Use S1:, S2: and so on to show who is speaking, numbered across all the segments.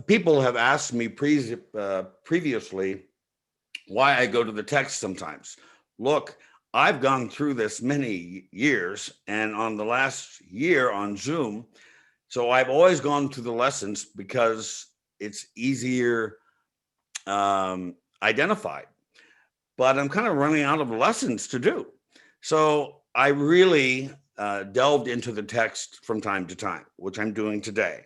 S1: People have asked me previously why I go to the text sometimes. Look, I've gone through this many years, and on the last year on Zoom, so I've always gone to the lessons because it's easier identified. But I'm kind of running out of lessons to do. So I really delved into the text from time to time, which I'm doing today.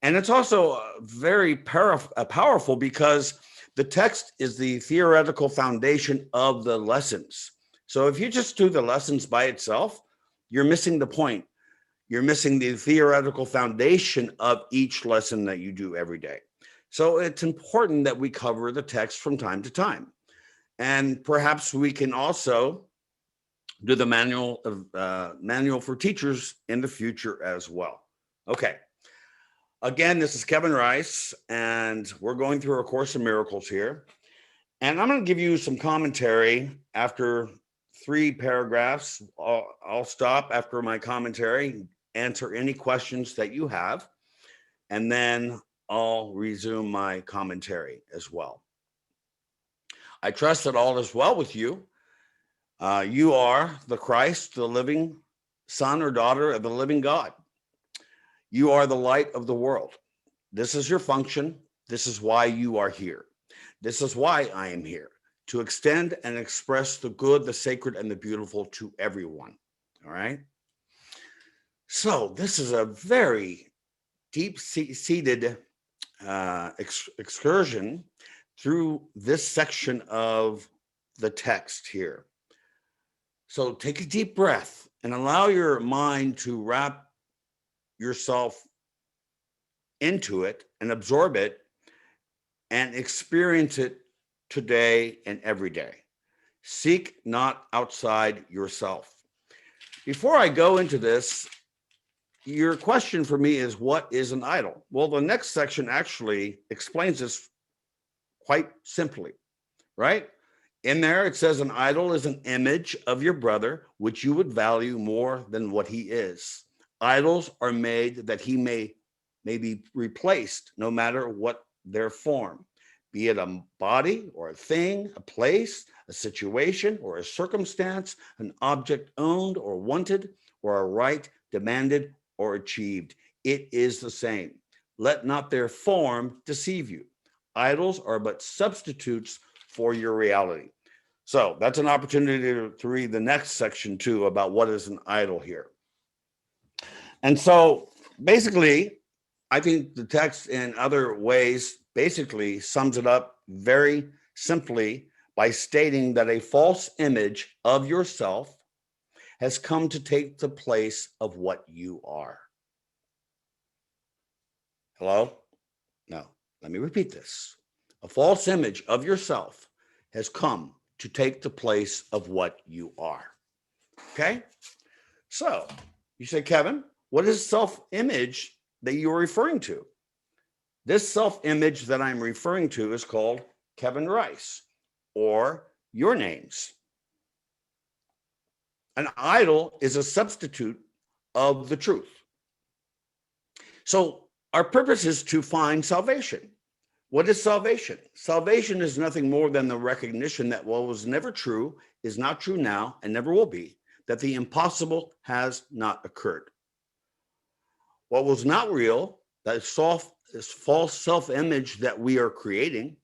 S1: And it's also very powerful because the text is the theoretical foundation of the lessons. So if you just do the lessons by itself, you're missing the point. You're missing the theoretical foundation of each lesson that you do every day. So it's important that we cover the text from time to time. And perhaps we can also do the manual for teachers in the future as well. Okay. Again, this is Kevin Rice, and we're going through A Course in Miracles here. And I'm going to give you some commentary after 3 paragraphs. I'll stop after my commentary, answer any questions that you have, and then I'll resume my commentary as well. I trust that all is well with you. You are the Christ, the living son or daughter of the living God. You are the light of the world. This is your function. This is why you are here. This is why I am here, to extend and express the good, the sacred, and the beautiful to everyone. All right? So this is a very deep-seated excursion through this section of the text here. So take a deep breath and allow your mind to wrap yourself into it and absorb it and experience it today and every day. Seek not outside yourself. Before I go into this, your question for me is, what is an idol? Well, the next section actually explains this quite simply, right? In there, it says an idol is an image of your brother, which you would value more than what he is. Idols are made that he may be replaced no matter what their form, be it a body or a thing, a place, a situation or a circumstance, an object owned or wanted, or a right demanded or achieved. It is the same. Let not their form deceive you. Idols are but substitutes for your reality. So that's an opportunity to read the next section too about what is an idol here. And so basically, I think the text in other ways basically sums it up very simply by stating that a false image of yourself has come to take the place of what you are. Hello? No, let me repeat this. A false image of yourself has come to take the place of what you are. Okay? So you say, Kevin, what is self-image that you're referring to? This self-image that I'm referring to is called Kevin Rice, or your names. An idol is a substitute of the truth. So our purpose is to find salvation. What is salvation? Salvation is nothing more than the recognition that what was never true is not true now and never will be, that the impossible has not occurred. What was not real, that false self-image that we are creating,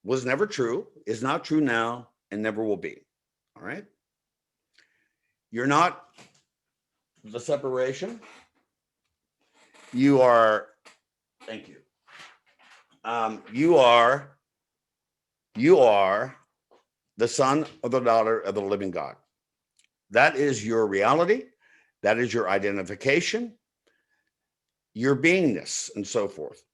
S1: was never true, is not true now, and never will be. All right? You're not the separation. You are, thank you. You are the son or the daughter of the living God. That is your reality. That is your identification, your beingness, and so forth.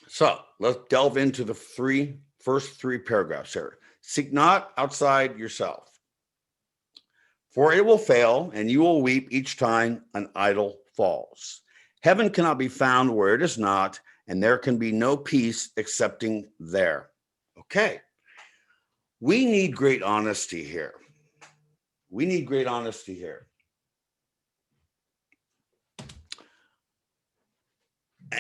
S1: So let's delve into the first three paragraphs here. Seek not outside yourself, for it will fail, and you will weep each time an idol falls. Heaven cannot be found where it is not, and there can be no peace excepting there. Okay. We need great honesty here. We need great honesty here.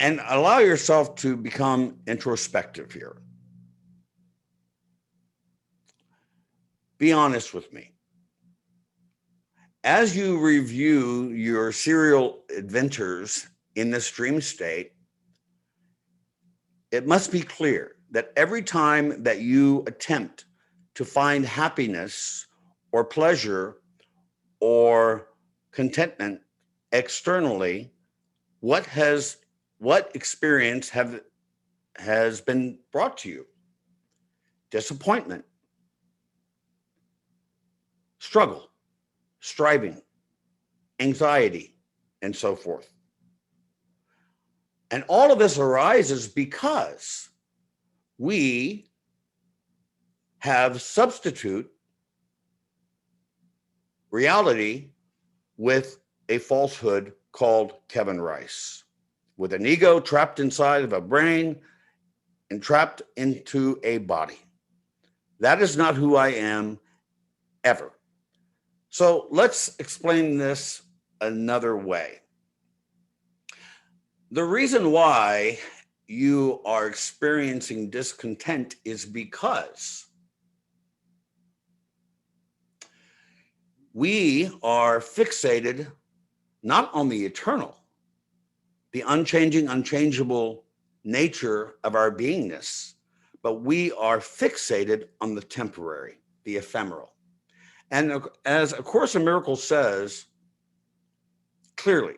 S1: And allow yourself to become introspective here. Be honest with me. As you review your serial adventures in this dream state, it must be clear that every time that you attempt to find happiness or pleasure or contentment externally, what experience has been brought to you? Disappointment, struggle, striving, anxiety, and so forth. And all of this arises because we have substitute reality with a falsehood called Kevin Rice, with an ego trapped inside of a brain and trapped into a body. That is not who I am ever. So let's explain this another way. The reason why you are experiencing discontent is because we are fixated not on the eternal, the unchanging, unchangeable nature of our beingness, but we are fixated on the temporary, the ephemeral. And as A Course in Miracles says clearly,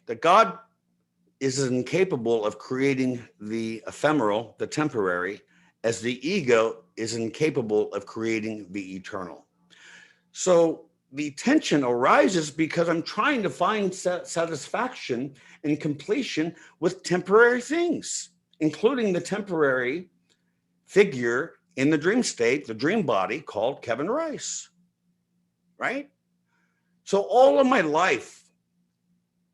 S1: that God is as incapable of creating the ephemeral, the temporary, as the ego is incapable of creating the eternal. So the tension arises because I'm trying to find satisfaction and completion with temporary things, including the temporary figure in the dream state, the dream body called Kevin Rice, right? So all of my life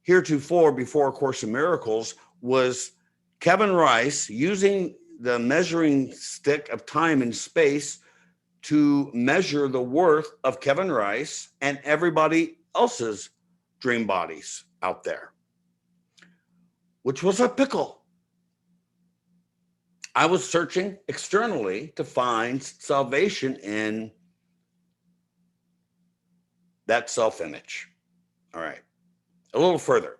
S1: heretofore, before A Course in Miracles, was Kevin Rice using the measuring stick of time and space to measure the worth of Kevin Rice and everybody else's dream bodies out there, which was a pickle. I was searching externally to find salvation in that self-image. All right. A little further.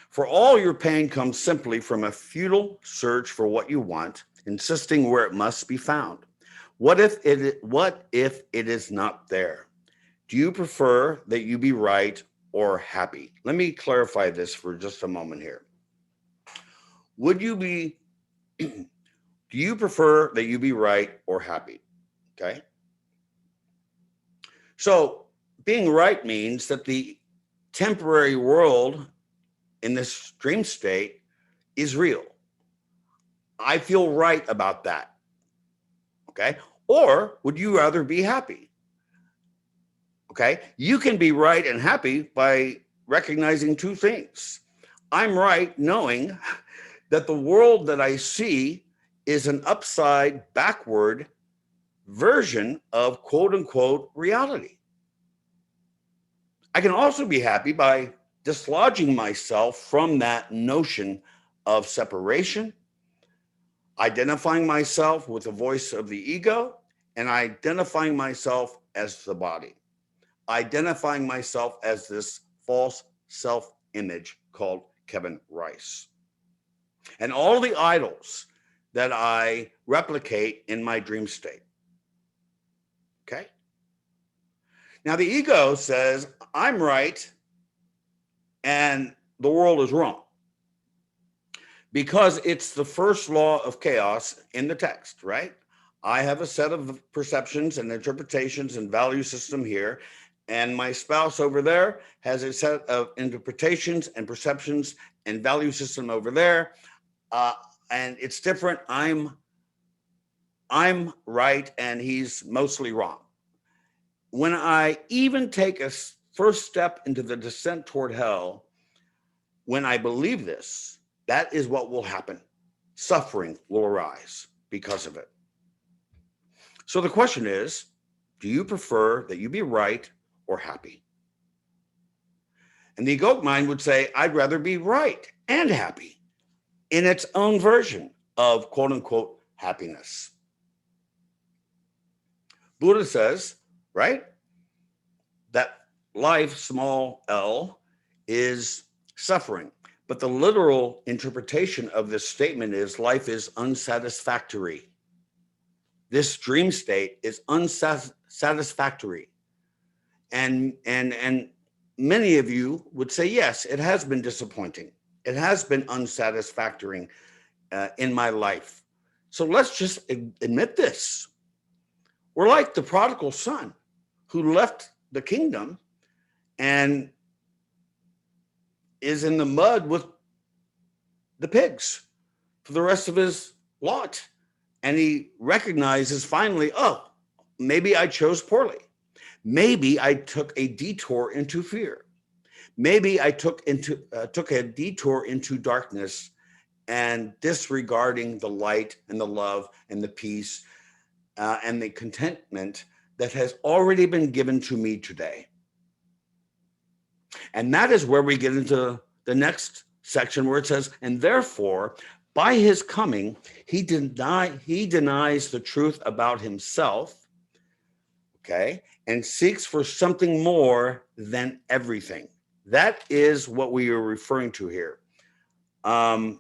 S1: For all your pain comes simply from a futile search for what you want, insisting where it must be found. What if it is not there? Do you prefer that you be right or happy? Let me clarify this for just a moment here. Do you prefer that you be right or happy? Okay. So being right means that the temporary world in this dream state is real. I feel right about that. Okay. Or would you rather be happy? Okay. You can be right and happy by recognizing two things. I'm right knowing that the world that I see is an upside backward version of quote unquote reality. I can also be happy by dislodging myself from that notion of separation, identifying myself with the voice of the ego, and identifying myself as the body, identifying myself as this false self-image called Kevin Rice. And all the idols that I replicate in my dream state. Okay? Now, the ego says, I'm right and the world is wrong, because it's the first law of chaos in the text, right? I have a set of perceptions and interpretations and value system here, and my spouse over there has a set of interpretations and perceptions and value system over there, and it's different. I'm right and he's mostly wrong. When I even take a first step into the descent toward hell, when I believe this, that is what will happen. Suffering will arise because of it. So the question is, do you prefer that you be right or happy? And the egoic mind would say, I'd rather be right and happy. in its own version of quote unquote happiness. Buddha says, right, that life, small l, is suffering. But the literal interpretation of this statement is life is unsatisfactory. This dream state is unsatisfactory. And many of you would say, yes, it has been disappointing. It has been unsatisfactory in my life. So let's just admit this. We're like the prodigal son who left the kingdom and is in the mud with the pigs for the rest of his lot. And he recognizes finally, oh, maybe I chose poorly. Maybe I took a detour into fear. Maybe I took a detour into darkness and disregarding the light and the love and the peace and the contentment that has already been given to me today. And that is where we get into the next section where it says, and therefore, by his coming, he denies the truth about himself, okay, and seeks for something more than everything. That is what we are referring to here. And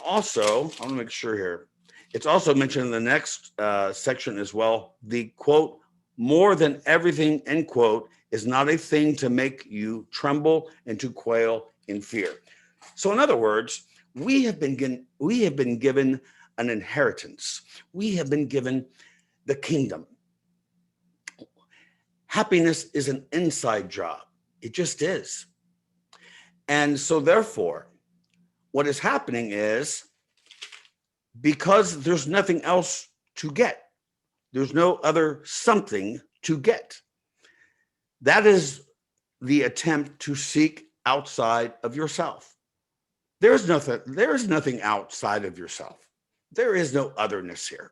S1: also, I want to make sure here, it's also mentioned in the next section as well, the quote, more than everything, end quote, is not a thing to make you tremble and to quail in fear. So in other words, we have been given an inheritance. We have been given the kingdom. Happiness is an inside job. It just is. And so therefore, what is happening is because there's nothing else to get, there's no other something to get. That is the attempt to seek outside of yourself. There is nothing outside of yourself. There is no otherness here.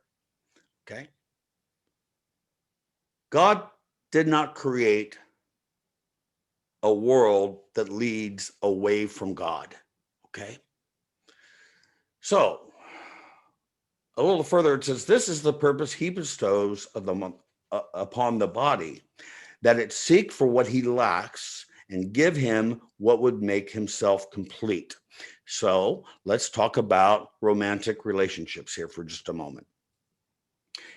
S1: Okay? God did not create a world that leads away from God. Okay? So, a little further, it says, this is the purpose he bestows upon the body, that it seek for what he lacks and give him what would make himself complete. So let's talk about romantic relationships here for just a moment,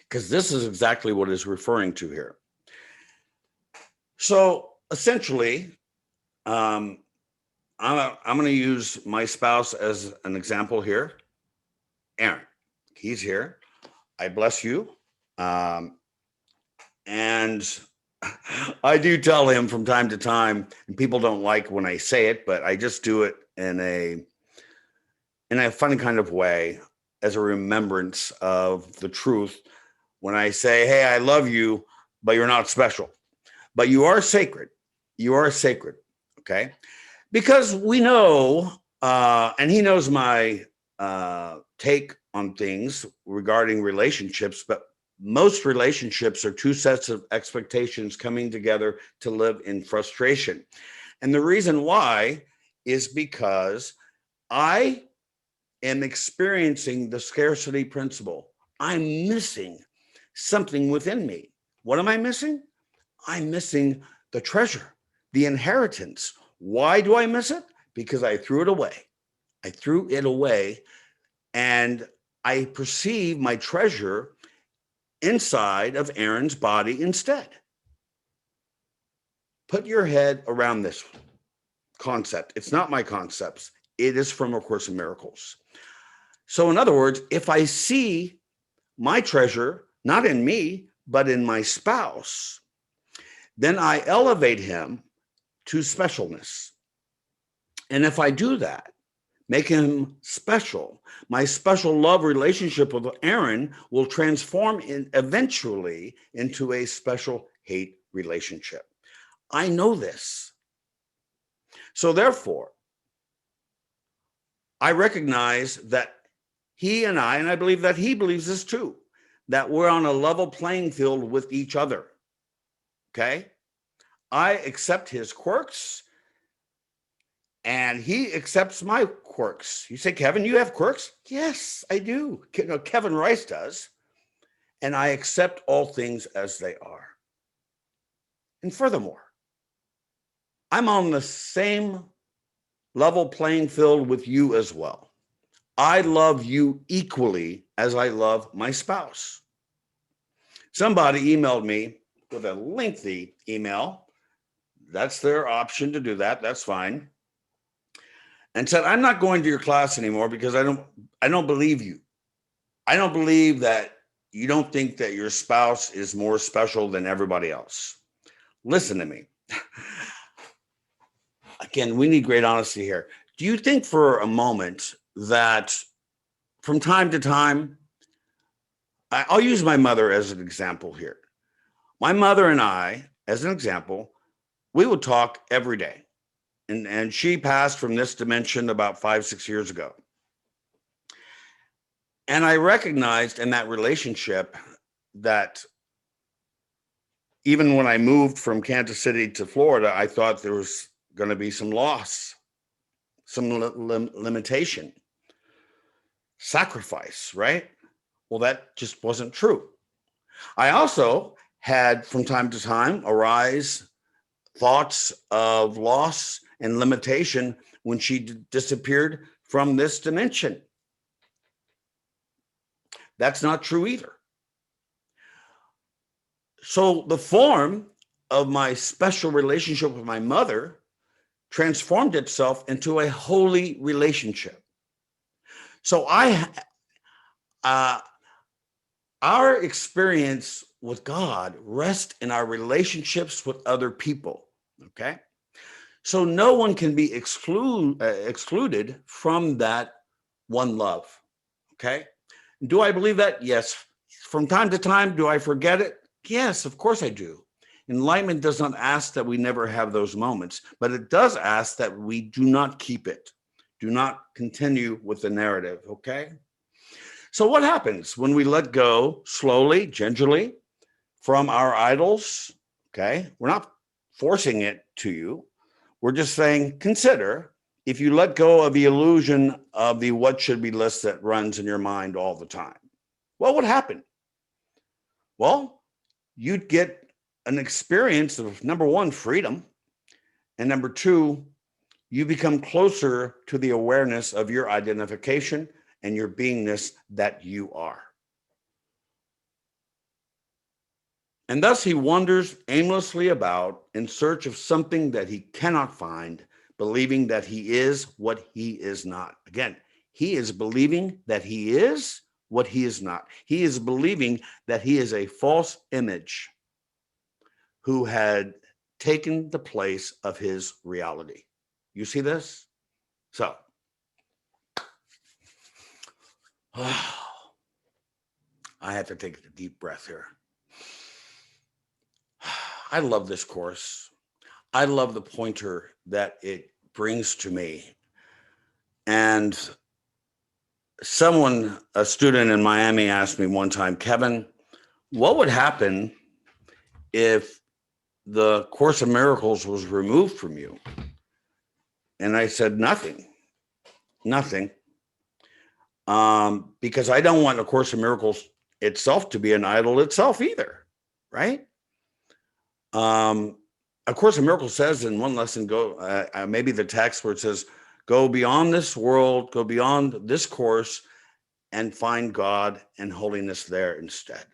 S1: because this is exactly what it's referring to here. So essentially, I'm going to use my spouse as an example here. Aaron, he's here. I bless you. And I do tell him from time to time, and people don't like when I say it, but I just do it in a funny kind of way as a remembrance of the truth when I say, hey, I love you, but you're not special. But you are sacred. You are sacred, okay? Because we know, and he knows my take on things regarding relationships, but most relationships are two sets of expectations coming together to live in frustration. And the reason why is because I am experiencing the scarcity principle. I'm missing something within me. What am I missing? I'm missing the treasure, the inheritance. Why do I miss it? Because I threw it away. I threw it away, and I perceive my treasure inside of Aaron's body instead. Put your head around this concept. It's not my concepts. It is from A Course in Miracles. So in other words, if I see my treasure, not in me, but in my spouse, then I elevate him to specialness. And if I do that, make him special, my special love relationship with Aaron will transform eventually into a special hate relationship. I know this. So therefore, I recognize that he and I believe that he believes this too, that we're on a level playing field with each other. Okay? I accept his quirks and he accepts my quirks. You say, Kevin, you have quirks? Yes, I do. Kevin Rice does. And I accept all things as they are. And furthermore, I'm on the same level playing field with you as well. I love you equally as I love my spouse. Somebody emailed me with a lengthy email. That's their option to do that. That's fine. And said, I'm not going to your class anymore because I don't believe you. I don't believe that you don't think that your spouse is more special than everybody else. Listen to me. Again, we need great honesty here. Do you think for a moment that from time to time, I'll use my mother as an example here. My mother and I, as an example, we would talk every day. And she passed from this dimension about 5-6 years ago. And I recognized in that relationship that even when I moved from Kansas City to Florida, I thought there was going to be some loss, some limitation, sacrifice, right? Well, that just wasn't true. I also had from time to time arise thoughts of loss and limitation when she disappeared from this dimension. That's not true either. So the form of my special relationship with my mother transformed itself into a holy relationship. So our experience with God rests in our relationships with other people. Okay. So no one can be excluded from that one love. Okay. Do I believe that? Yes. From time to time, do I forget it? Yes, of course I do. Enlightenment does not ask that we never have those moments, but it does ask that we do not keep it. Do not continue with the narrative. Okay. So what happens when we let go slowly, gingerly from our idols? Okay. We're not forcing it to you. We're just saying, consider if you let go of the illusion of the what should be list that runs in your mind all the time, what would happen? Well, you'd get an experience of number one, freedom. And number two, you become closer to the awareness of your identification and your beingness that you are. And thus he wanders aimlessly about in search of something that he cannot find, believing that he is what he is not. Again, he is believing that he is what he is not. He is believing that he is a false image who had taken the place of his reality. You see this? So, I have to take a deep breath here. I love this course. I love the pointer that it brings to me. And a student in Miami asked me one time, Kevin, what would happen if the Course in Miracles was removed from you? And I said, nothing. Because I don't want A Course in Miracles itself to be an idol itself either, right? A Course in Miracles says in one lesson, maybe the text where it says, go beyond this world, go beyond this course, and find God and holiness there instead.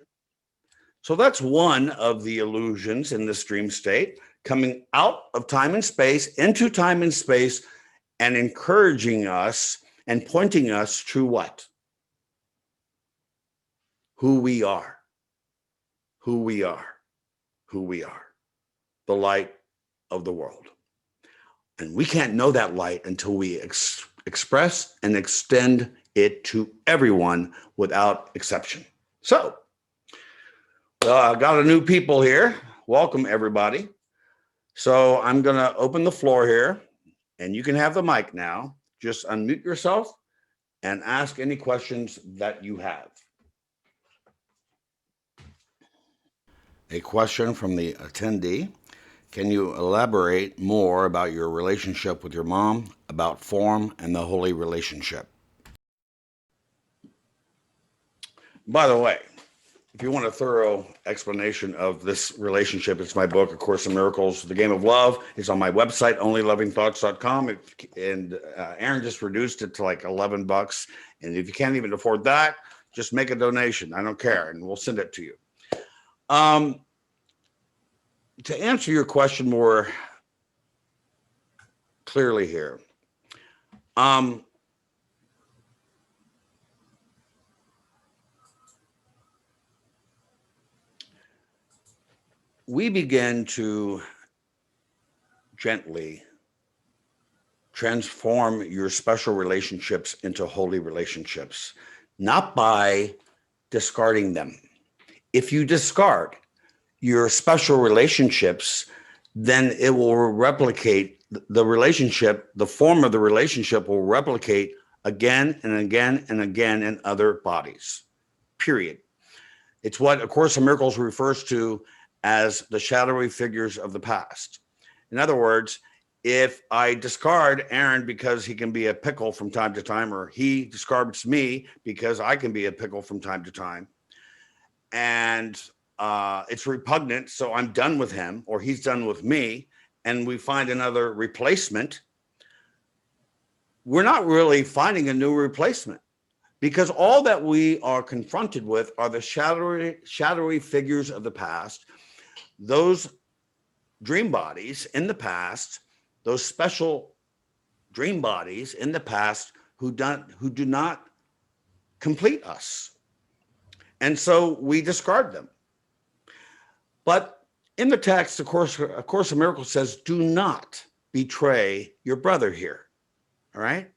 S1: So that's one of the illusions in this dream state, coming out of time and space into time and space and encouraging us and pointing us to what? Who we are. Who we are. Who we are. The light of the world. And we can't know that light until we express and extend it to everyone without exception. So, I got a new people here. Welcome, everybody. So I'm going to open the floor here, and you can have the mic now. Just unmute yourself and ask any questions that you have. A question from the attendee. Can you elaborate more about your relationship with your mom, about form and the holy relationship? By the way, if you want a thorough explanation of this relationship, it's my book, A Course in Miracles, The Game of Love. It's on my website, onlylovingthoughts.com. And Aaron just reduced it to like $11. And if you can't even afford that, just make a donation. I don't care, and we'll send it to you. To answer your question more clearly here, we begin to gently transform your special relationships into holy relationships, not by discarding them. If you discard your special relationships, then it will replicate the relationship, the form of the relationship will replicate again and again and again in other bodies, period. It's what A Course in Miracles refers to as the shadowy figures of the past. In other words, if I discard Aaron because he can be a pickle from time to time, or he discards me because I can be a pickle from time to time, and it's repugnant, so I'm done with him, or he's done with me, and we find another replacement, we're not really finding a new replacement, because all that we are confronted with are the shadowy figures of the past, those dream bodies in the past, those special dream bodies in the past who do not complete us. And so we discard them. But in the text, A Course in Miracles says, do not betray your brother here. All right?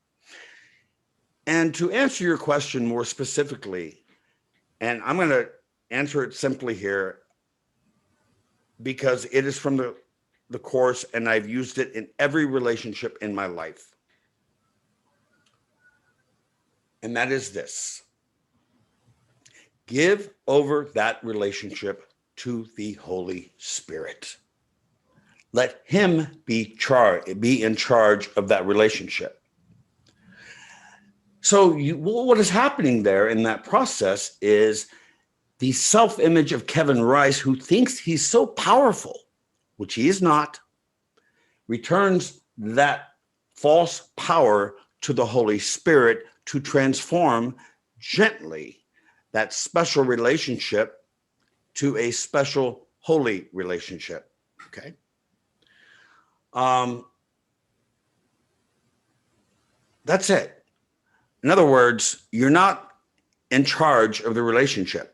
S1: And to answer your question more specifically, and I'm going to answer it simply here because it is from the Course, and I've used it in every relationship in my life. And that is this: give over that relationship to the Holy Spirit. Let him be in charge of that relationship. So what is happening there in that process is the self-image of Kevin Rice, who thinks he's so powerful, which he is not, returns that false power to the Holy Spirit to transform gently that special relationship to a special holy relationship. Okay. That's it. In other words, you're not in charge of the relationship,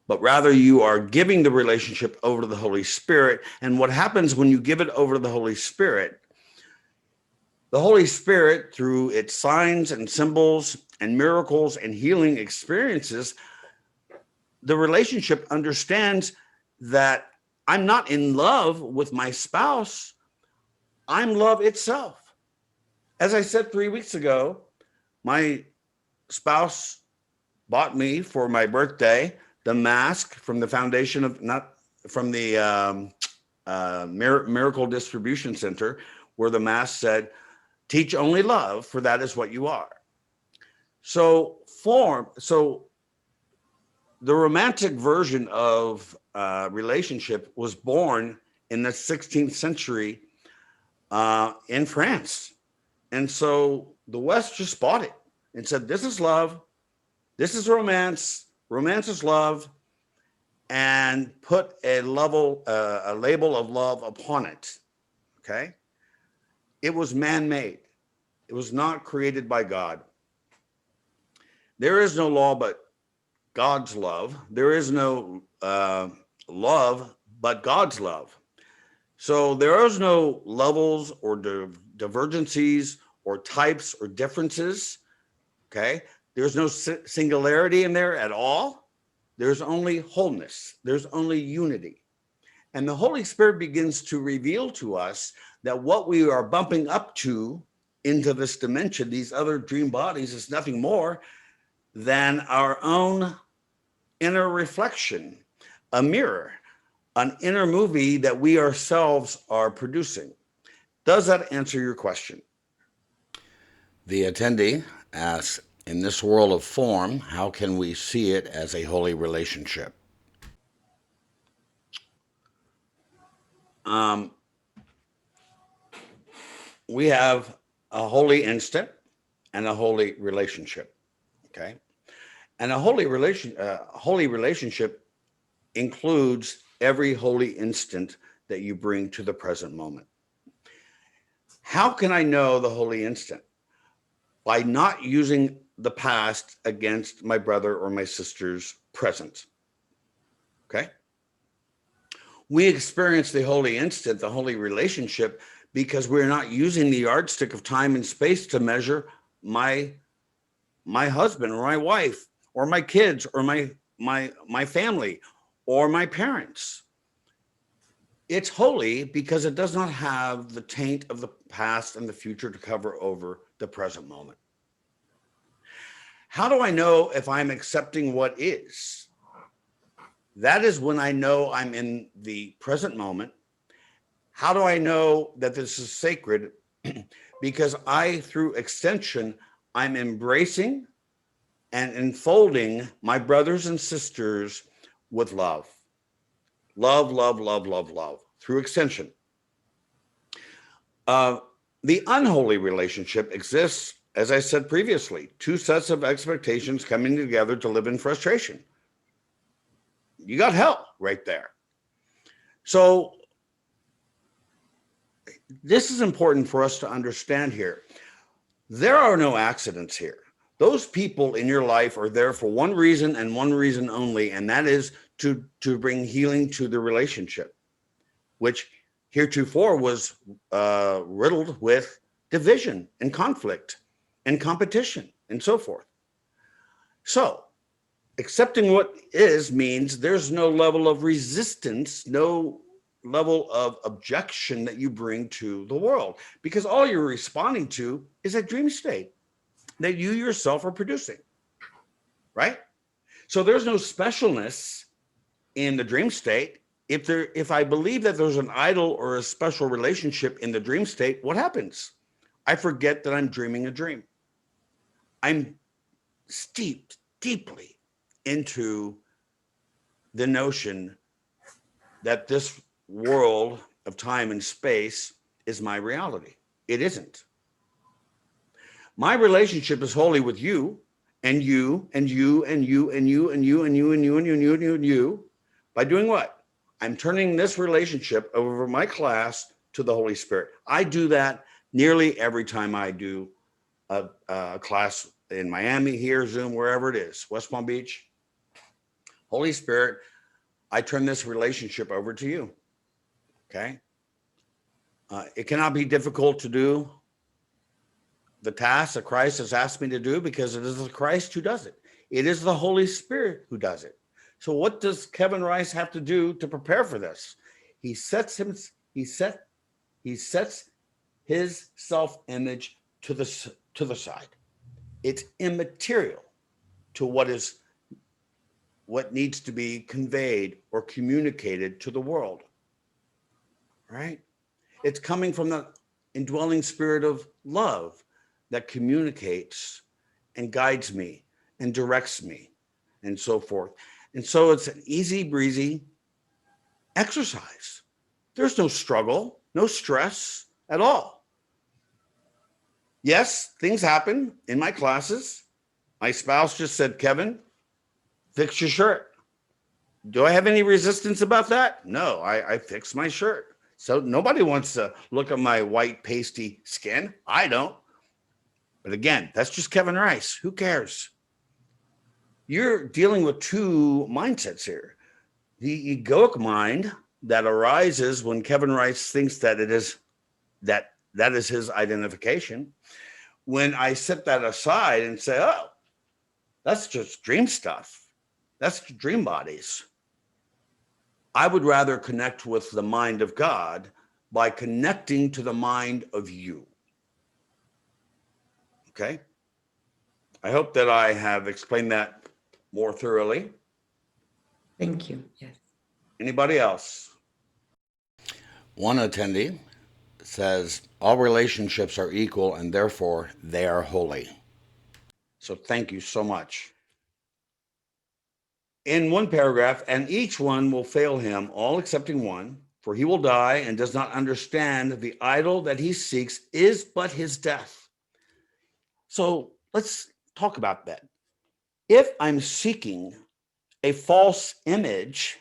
S1: but rather you are giving the relationship over to the Holy Spirit. And what happens when you give it over to the Holy Spirit, through its signs and symbols and miracles and healing experiences, the relationship understands that I'm not in love with my spouse. I'm love itself. As I said 3 weeks ago, my spouse bought me for my birthday the mask from the foundation of, not from the Miracle Distribution Center, where the mask said, "Teach only love, for that is what you are." So the romantic version of relationship was born in the 16th century in France. And so the West just bought it and said, this is love, this is romance, romance is love, and put a label of love upon it. Okay? It was man-made. It was not created by God. There is no law but God's love. There is no love but God's love. So there is no levels or divergencies or types or differences. Okay? There's no singularity in there at all. There's only wholeness. There's only unity. And the Holy Spirit begins to reveal to us that what we are bumping up to into this dimension, these other dream bodies, is nothing more than our own inner reflection, a mirror an inner movie that we ourselves are producing. Does that answer your question? The attendee asks, in this world of form, how can we see it as a holy relationship? Um, we have a holy instant and a holy relationship. Okay, and a holy relationship includes every holy instant that you bring to the present moment. How can I know the holy instant? By not using the past against my brother or my sister's present. Okay. We experience the holy instant, the holy relationship, because we're not using the yardstick of time and space to measure my husband or my wife or my kids or my family or my parents. It's holy because it does not have the taint of the past and the future to cover over the present moment. How do I know if I'm accepting what is? That is when I know I'm in the present moment. How do I know that this is sacred? Because through extension, I'm embracing and enfolding my brothers and sisters with love. Love, love, love, love, love, through extension. The unholy relationship exists, as I said previously, two sets of expectations coming together to live in frustration. You got hell right there. So this is important for us to understand here. There are no accidents here. Those people in your life are there for one reason and one reason only, and that is to bring healing to the relationship, which heretofore was riddled with division and conflict and competition and so forth. So accepting what is means there's no level of resistance, no level of objection that you bring to the world, because all you're responding to is a dream state that you yourself are producing, right? So there's no specialness in the dream state. If I believe that there's an idol or a special relationship in the dream state, what happens? I forget that I'm dreaming a dream. I'm steeped deeply into the notion that this world of time and space is my reality. It isn't. My relationship is wholly with you and you and you and you and you and you and you and you and you and you and you and you. By doing what? I'm turning this relationship over my class to the Holy Spirit. I do that nearly every time I do a class in Miami, here, Zoom, wherever it is, West Palm Beach. Holy Spirit, I turn this relationship over to you. Okay. It cannot be difficult to do the task that Christ has asked me to do, because it is the Christ who does it. It is the Holy Spirit who does it. So what does Kevin Rice have to do to prepare for this? He sets his self-image to the side. It's immaterial to what needs to be conveyed or communicated to the world. Right? It's coming from the indwelling spirit of love that communicates and guides me and directs me and so forth. And so it's an easy breezy exercise. There's no struggle, no stress at all. Yes, things happen in my classes. My spouse just said, Kevin, fix your shirt. Do I have any resistance about that? No, I fix my shirt. So nobody wants to look at my white pasty skin. I don't. But again, that's just Kevin Rice. Who cares? You're dealing with two mindsets here. The egoic mind that arises when Kevin Rice thinks that that is his identification. When I set that aside and say, oh, that's just dream stuff. That's dream bodies. I would rather connect with the mind of God by connecting to the mind of you. Okay? I hope that I have explained that more thoroughly.
S2: Thank you. Yes.
S1: Anybody else? One attendee says all relationships are equal and therefore they are holy. So thank you so much. In one paragraph, and each one will fail him, all excepting one, for he will die and does not understand the idol that he seeks is but his death. So let's talk about that. If I'm seeking a false image,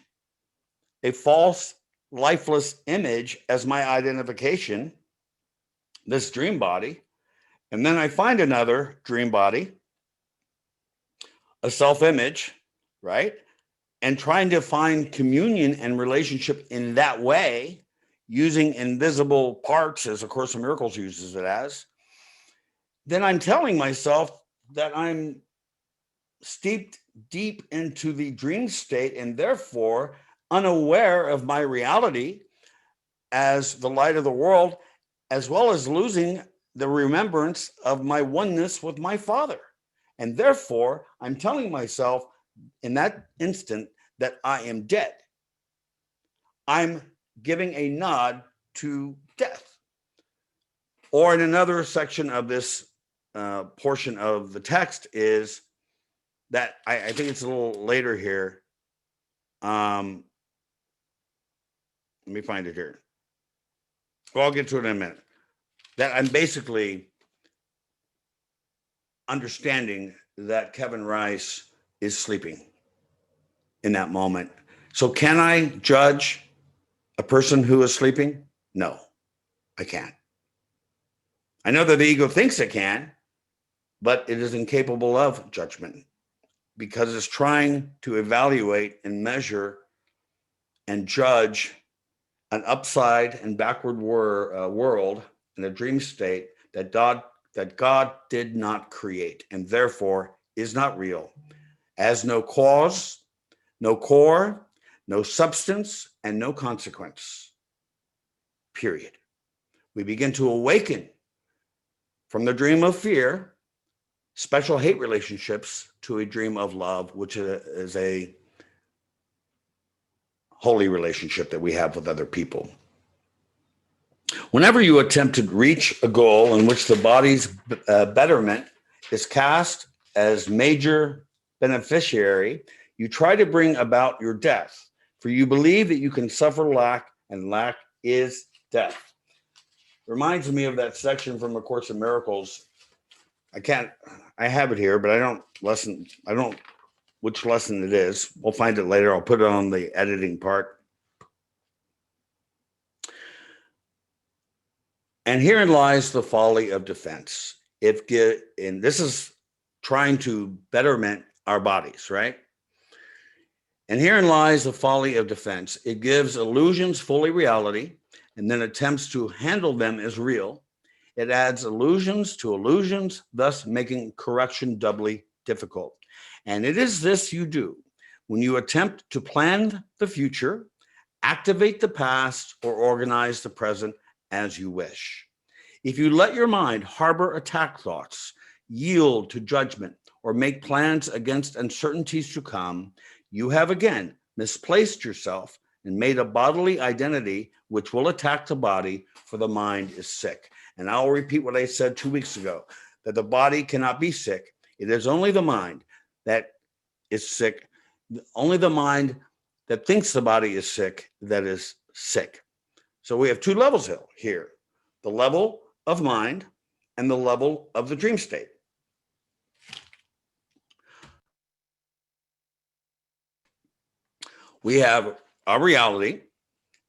S1: a false lifeless image as my identification, this dream body, and then I find another dream body, a self-image, right? And trying to find communion and relationship in that way, using invisible parts, as A Course in Miracles uses it as, then I'm telling myself that I'm steeped deep into the dream state and therefore unaware of my reality as the light of the world, as well as losing the remembrance of my oneness with my Father. And therefore, I'm telling myself in that instant that I am dead. I'm giving a nod to death. Or in another section of this portion of the text is that I think it's a little later here. Let me find it here. Well, I'll get to it in a minute. That I'm basically understanding that Kevin Rice is sleeping in that moment. So can I judge a person who is sleeping? No, I can't. I know that the ego thinks it can, but it is incapable of judgment because it's trying to evaluate and measure and judge an upside and backward world in a dream state that God did not create and therefore is not real, as no cause, no core, no substance, and no consequence. Period. We begin to awaken from the dream of fear, special hate relationships, to a dream of love, which is a holy relationship that we have with other people. Whenever you attempt to reach a goal in which the body's betterment is cast as major beneficiary, you try to bring about your death, for you believe that you can suffer lack, and lack is death. Reminds me of that section from A Course in Miracles. I have it here, but I don't which lesson it is. We'll find it later. I'll put it on the editing part. And herein lies the folly of defense. And this is trying to betterment our bodies, right? And herein lies the folly of defense. It gives illusions fully reality and then attempts to handle them as real. It adds illusions to illusions, thus making correction doubly difficult. And it is this you do when you attempt to plan the future, activate the past, or organize the present as you wish. If you let your mind harbor attack thoughts, yield to judgment, or make plans against uncertainties to come, you have again misplaced yourself and made a bodily identity which will attack the body, for the mind is sick. And I'll repeat what I said 2 weeks ago, that the body cannot be sick. It is only the mind that is sick, only the mind that thinks the body is sick that is sick. So we have two levels here, the level of mind and the level of the dream state. We have a reality,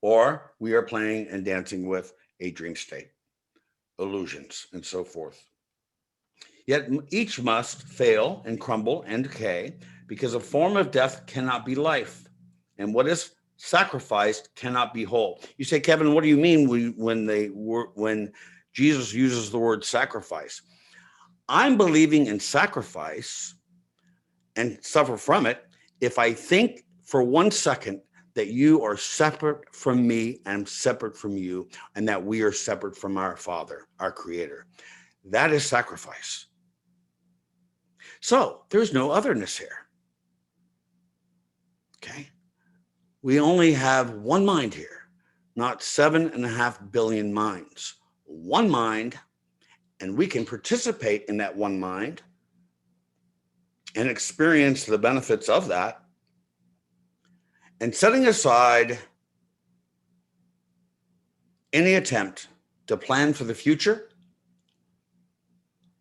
S1: or we are playing and dancing with a dream state, illusions, and so forth. Yet each must fail and crumble and decay, because a form of death cannot be life, and what is sacrificed cannot be whole. You say, Kevin, what do you mean when Jesus uses the word sacrifice? I'm believing in sacrifice and suffer from it if I think for 1 second that you are separate from me and I'm separate from you, and that we are separate from our Father, our Creator. That is sacrifice. So there's no otherness here. Okay. we only have one mind here, not 7.5 billion minds. One mind, and we can participate in that one mind and experience the benefits of that. And setting aside any attempt to plan for the future,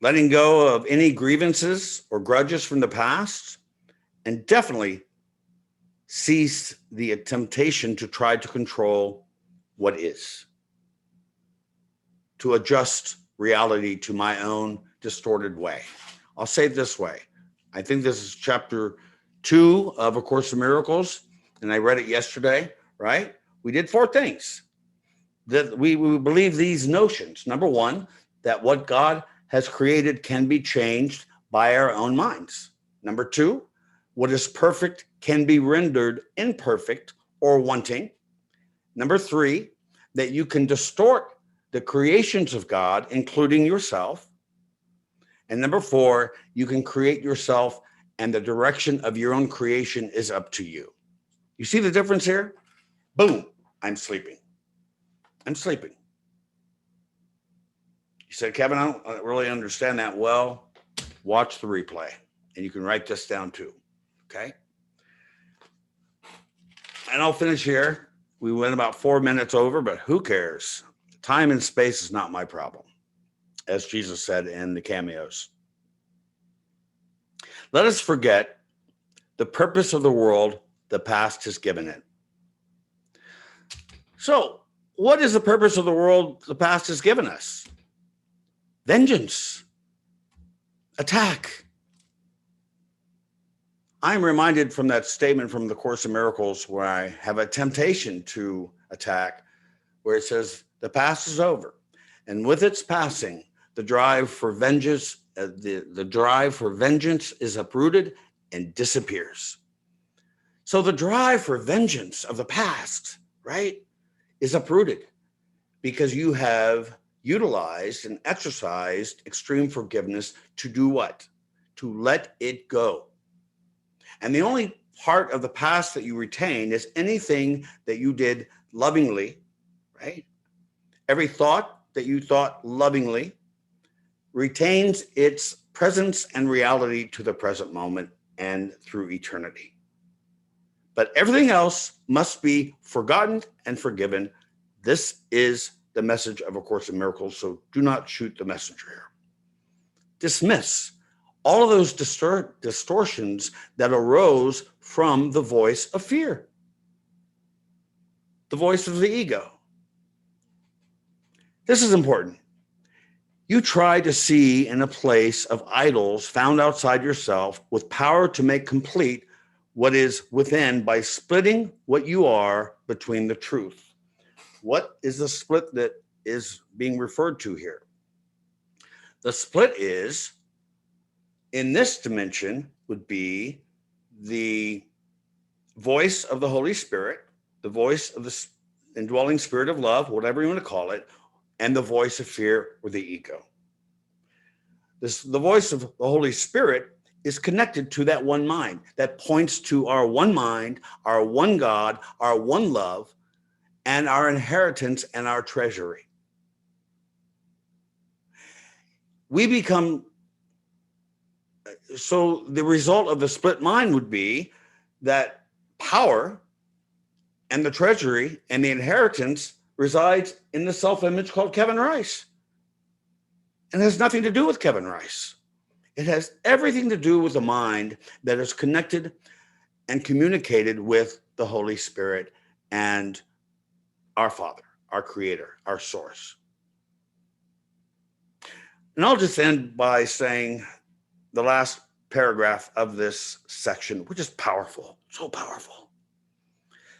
S1: letting go of any grievances or grudges from the past, and definitely cease the temptation to try to control what is, to adjust reality to my own distorted way. I'll say it this way. I think this is chapter 2 of A Course in Miracles, and I read it yesterday, right? We did 4 things that we believe these notions. Number 1, that what God has created can be changed by our own minds. Number 2, what is perfect can be rendered imperfect or wanting. Number 3, that you can distort the creations of God, including yourself. And number 4, you can create yourself, and the direction of your own creation is up to you. You see the difference here? Boom, I'm sleeping. I'm sleeping. You said, Kevin, I don't really understand that. Well, watch the replay, and you can write this down too, okay? And I'll finish here. We went about 4 minutes over, but who cares? Time and space is not my problem, as Jesus said in the cameos. Let us forget the purpose of the world the past has given it. So, what is the purpose of the world the past has given us? Vengeance, attack. I'm reminded from that statement from the Course in Miracles where I have a temptation to attack, where it says the past is over, and with its passing, the drive for vengeance, the drive for vengeance is uprooted and disappears. So the drive for vengeance of the past, right, is uprooted because you have utilized and exercised extreme forgiveness to do what? To let it go. And the only part of the past that you retain is anything that you did lovingly, right? Every thought that you thought lovingly retains its presence and reality to the present moment and through eternity. But everything else must be forgotten and forgiven. This is the message of A Course in Miracles, so do not shoot the messenger here. Dismiss all of those distortions that arose from the voice of fear, the voice of the ego. This is important. You try to see in a place of idols found outside yourself with power to make complete what is within by splitting what you are between the truth. What is the split that is being referred to here? The split is, in this dimension, would be the voice of the Holy Spirit, the voice of the indwelling spirit of love, whatever you want to call it, and the voice of fear or the ego. The voice of the Holy Spirit is connected to that one mind that points to our one mind, our one God, our one love, and our inheritance and our treasury. We become, so the result of the split mind would be that power and the treasury and the inheritance resides in the self-image called Kevin Rice. And it has nothing to do with Kevin Rice. It has everything to do with the mind that is connected and communicated with the Holy Spirit and our Father, our Creator, our source. And I'll just end by saying the last paragraph of this section, which is powerful, so powerful.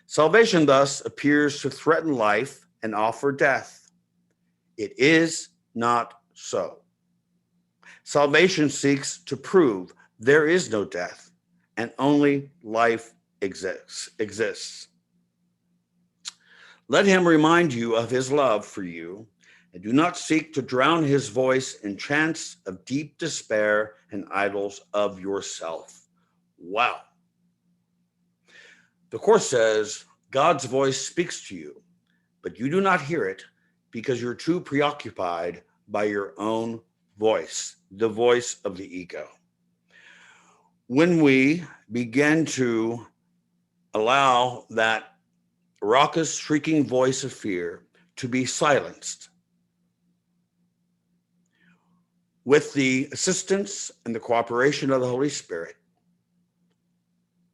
S1: Salvation thus appears to threaten life and offer death. It is not so. Salvation seeks to prove there is no death and only life exists. Let him remind you of his love for you, and do not seek to drown his voice in chants of deep despair and idols of yourself. Wow. The Course says God's voice speaks to you, but you do not hear it because you're too preoccupied by your own voice, the voice of the ego. When we begin to allow that raucous, shrieking voice of fear to be silenced with the assistance and the cooperation of the Holy Spirit,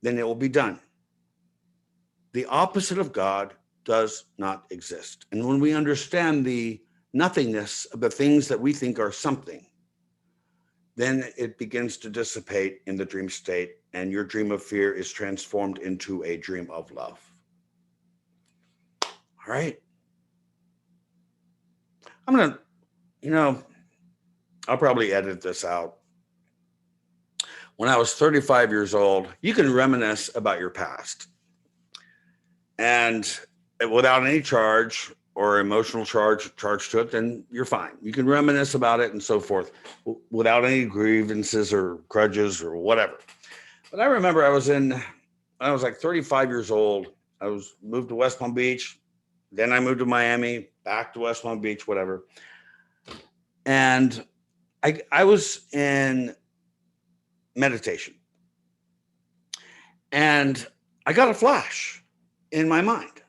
S1: then it will be done. The opposite of God does not exist. And when we understand the nothingness of the things that we think are something, then it begins to dissipate in the dream state, and your dream of fear is transformed into a dream of love. All right. I'm going to, I'll probably edit this out. When I was 35 years old, you can reminisce about your past. And without any charge or emotional charge to it, then you're fine. You can reminisce about it and so forth without any grievances or grudges or whatever. But I remember I was like 35 years old. I was moved to West Palm Beach. Then I moved to Miami, back to West Palm Beach, whatever. And I was in meditation. And I got a flash in my mind.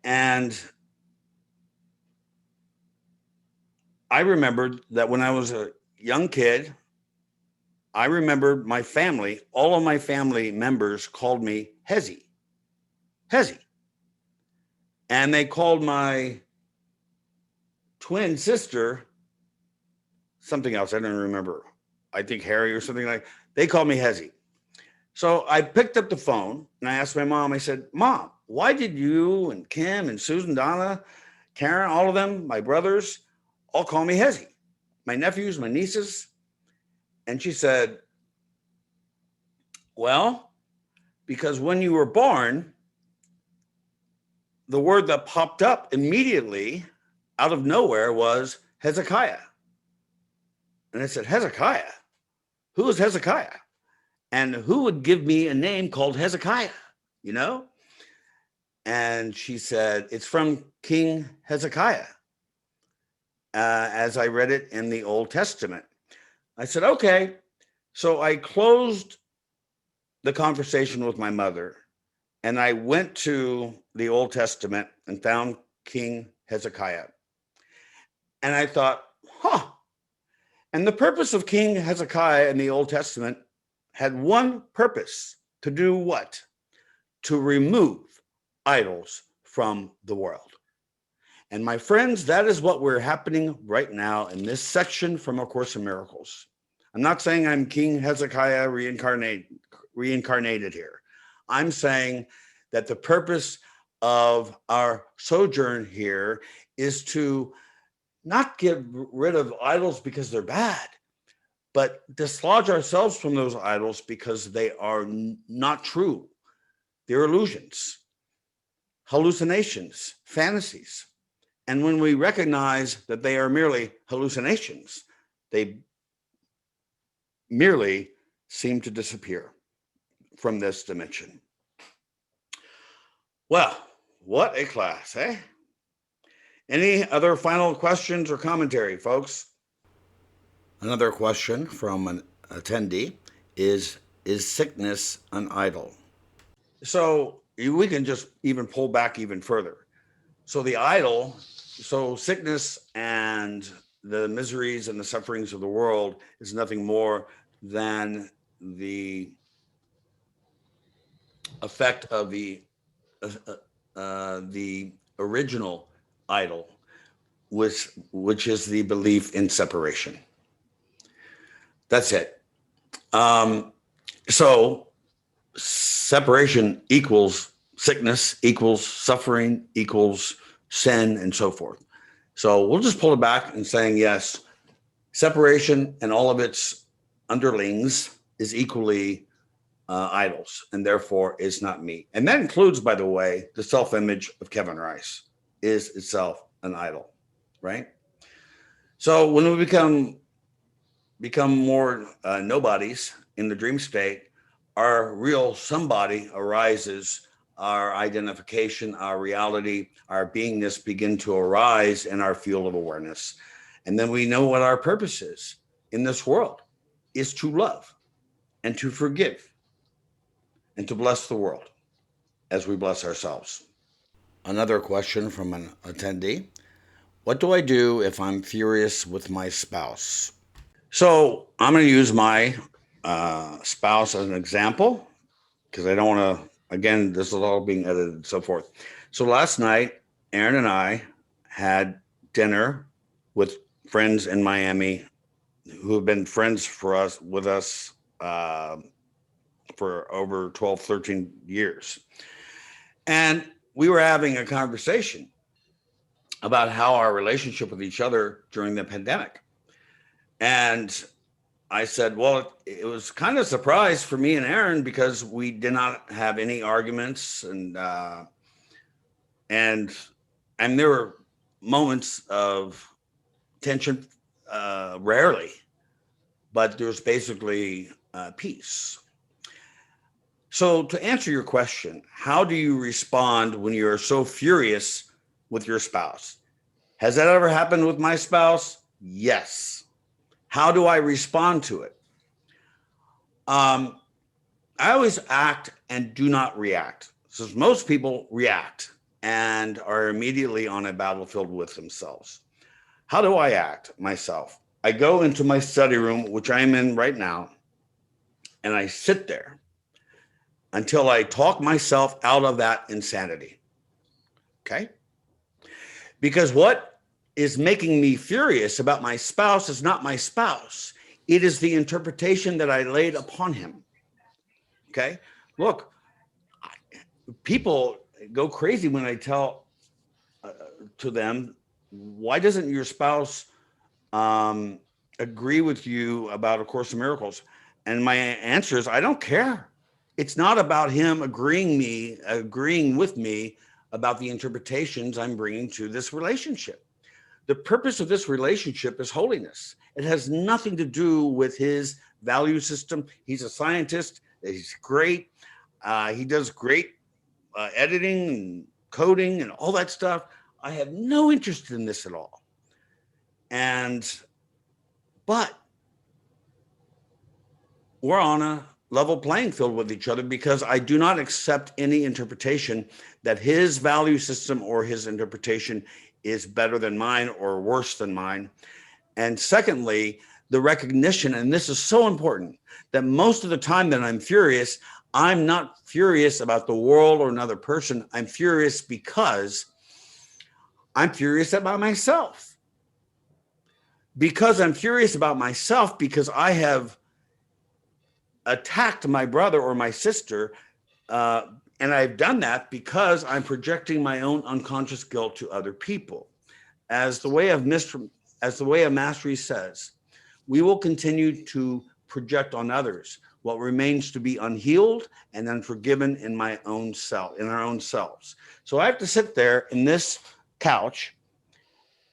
S1: And I remembered that when I was a young kid, I remembered my family, all of my family members called me Hezzy. And they called my twin sister something else. I don't remember. I think Harry or something like that. They called me Hezzy. So I picked up the phone and I asked my mom, I said, Mom, why did you and Kim and Susan, Donna, Karen, all of them, my brothers, all call me Hezzy? My nephews, my nieces. And she said, well, because when you were born, the word that popped up immediately out of nowhere was Hezekiah. And I said, Hezekiah? Who is Hezekiah? And who would give me a name called Hezekiah, And she said, it's from King Hezekiah, as I read it in the Old Testament. I said, okay. So I closed the conversation with my mother, and I went to the Old Testament and found King Hezekiah. And I thought, And the purpose of King Hezekiah in the Old Testament had one purpose: to do what? To remove idols from the world. And my friends, that is what we're happening right now in this section from A Course in Miracles. I'm not saying I'm King Hezekiah reincarnated here. I'm saying that the purpose of our sojourn here is to not get rid of idols because they're bad, but dislodge ourselves from those idols because they are not true. They're illusions, hallucinations, fantasies. And when we recognize that they are merely hallucinations, they merely seem to disappear from this dimension. Well, what a class, eh? Any other final questions or commentary, folks? Another question from an attendee is sickness an idol? So we can just even pull back even further. So the idol, so sickness and the miseries and the sufferings of the world is nothing more than the effect of the original idol, which is the belief in separation. That's it. So separation equals sickness, equals suffering, equals sin, and so forth. So we'll just pull it back and saying, yes, separation and all of its underlings is equally idols, and therefore is not me. And that includes, by the way, the self-image of Kevin Rice is itself an idol, right? So when we become more nobodies in the dream state, our real somebody arises, our identification, our reality, our beingness begin to arise in our field of awareness. And then we know what our purpose is in this world is to love and to forgive and to bless the world as we bless ourselves. Another question from an attendee. What do I do if I'm furious with my spouse? So I'm going to use my spouse as an example because I don't want to, again, this is all being edited and so forth. So last night, Aaron and I had dinner with friends in Miami who have been friends with us for over 12, 13 years. And we were having a conversation about how our relationship with each other during the pandemic. And I said, well, it was kind of a surprise for me and Aaron because we did not have any arguments, and there were moments of tension, rarely, but there was basically peace. So to answer your question, how do you respond when you're so furious with your spouse? Has that ever happened with my spouse? Yes. How do I respond to it? I always act and do not react. So most people react and are immediately on a battlefield with themselves. How do I act myself? I go into my study room, which I am in right now, and I sit there until I talk myself out of that insanity. Okay? Because what is making me furious about my spouse is not my spouse. It is the interpretation that I laid upon him. Okay? Look, people go crazy when I tell to them, why doesn't your spouse agree with you about A Course in Miracles? And my answer is, I don't care. It's not about him agreeing with me about the interpretations I'm bringing to this relationship. The purpose of this relationship is holiness. It has nothing to do with his value system. He's a scientist. He's great. He does great editing and coding and all that stuff. I have no interest in this at all. But we're on a level playing field with each other because I do not accept any interpretation that his value system or his interpretation is better than mine or worse than mine. And secondly, the recognition, and this is so important, that most of the time that I'm furious, I'm not furious about the world or another person. I'm furious because I'm furious about myself. Because I'm furious about myself because I have attacked my brother or my sister, and I've done that because I'm projecting my own unconscious guilt to other people. As the way of mastery says, we will continue to project on others what remains to be unhealed and unforgiven in our own selves. So I have to sit there in this couch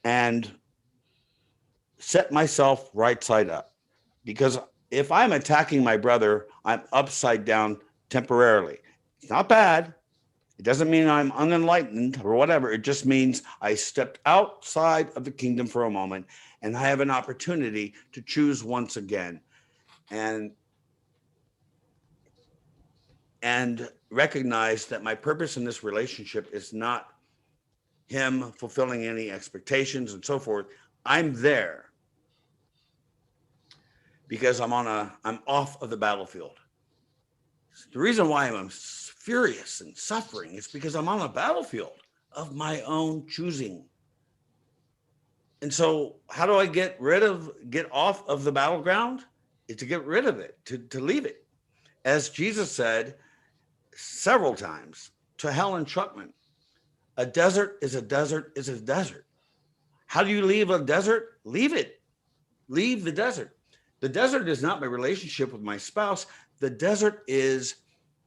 S1: and set myself right side up, because if I'm attacking my brother, I'm upside down temporarily. It's not bad. It doesn't mean I'm unenlightened or whatever. It just means I stepped outside of the kingdom for a moment and I have an opportunity to choose once again and recognize that my purpose in this relationship is not him fulfilling any expectations and so forth. I'm there because I'm off of the battlefield. The reason why I'm furious and suffering is because I'm on a battlefield of my own choosing. And so how do I get off of the battleground? It's to get rid of it, to leave it. As Jesus said several times to Helen Truckman, a desert is a desert is a desert. How do you leave a desert? Leave it. Leave the desert. The desert is not my relationship with my spouse. The desert is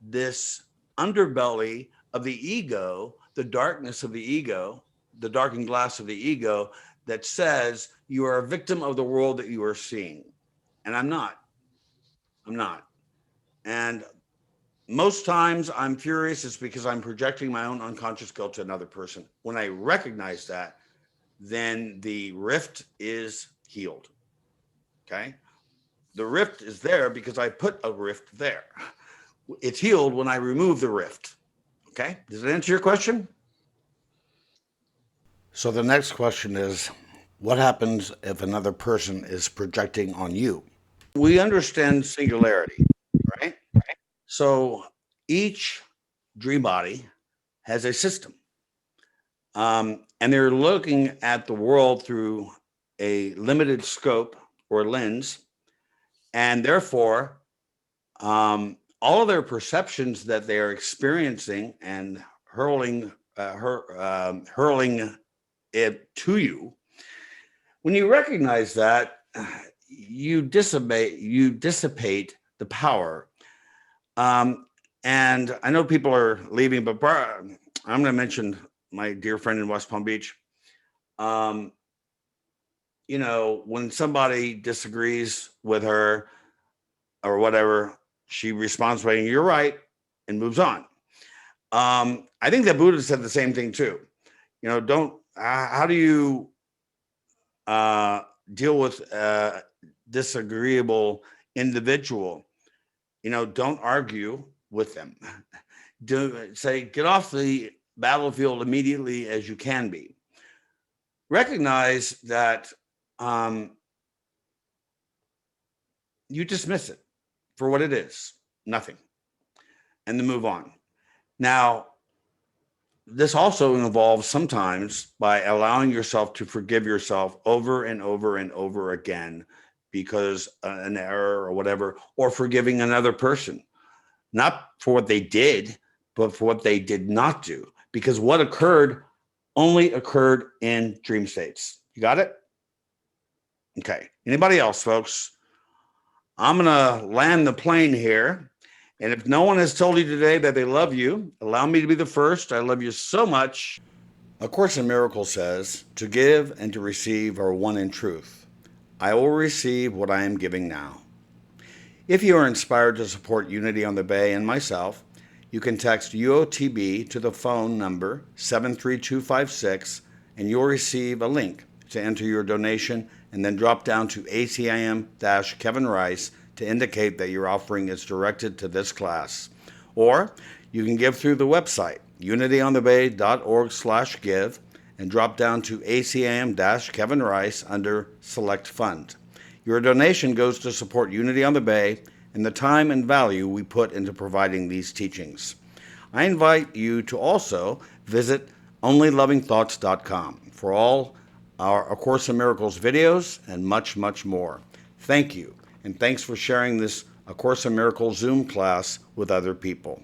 S1: this underbelly of the ego, the darkness of the ego, the darkened glass of the ego that says you are a victim of the world that you are seeing. And I'm not. And Most times I'm furious, it's because I'm projecting my own unconscious guilt to another person. When I recognize that, then the rift is healed. Okay. The rift is there because I put a rift there. It's healed when I remove the rift. Okay. Does that answer your question? So the next question is, what happens if another person is projecting on you? We understand singularity, right? So each dream body has a system. And they're looking at the world through a limited scope or lens. And therefore, all of their perceptions that they are experiencing and hurling it to you, when you recognize that, you dissipate the power. And I know people are leaving, but I'm going to mention my dear friend in West Palm Beach. When somebody disagrees with her or whatever, she responds by, "You're right," and moves on. I think that Buddha said the same thing too. How do you deal with a disagreeable individual? Don't argue with them. Get off the battlefield immediately as you can be. Recognize that you dismiss it for what it is, nothing, and then move on. Now, this also involves sometimes by allowing yourself to forgive yourself over and over and over again because an error or whatever, or forgiving another person, not for what they did, but for what they did not do, because what occurred only occurred in dream states. You got it? Okay. Anybody else, folks? I'm going to land the plane here. And if no one has told you today that they love you, allow me to be the first. I love you so much. A Course in Miracles says, to give and to receive are one in truth. I will receive what I am giving now. If you are inspired to support Unity on the Bay and myself, you can text UOTB to the phone number 73256 and you'll receive a link to enter your donation, and then drop down to ACIM-Kevin Rice to indicate that your offering is directed to this class. Or you can give through the website, unityonthebay.org/give, and drop down to ACIM-Kevin Rice under Select Fund. Your donation goes to support Unity on the Bay and the time and value we put into providing these teachings. I invite you to also visit onlylovingthoughts.com for all our A Course in Miracles videos and much, much more. Thank you, and thanks for sharing this A Course in Miracles Zoom class with other people.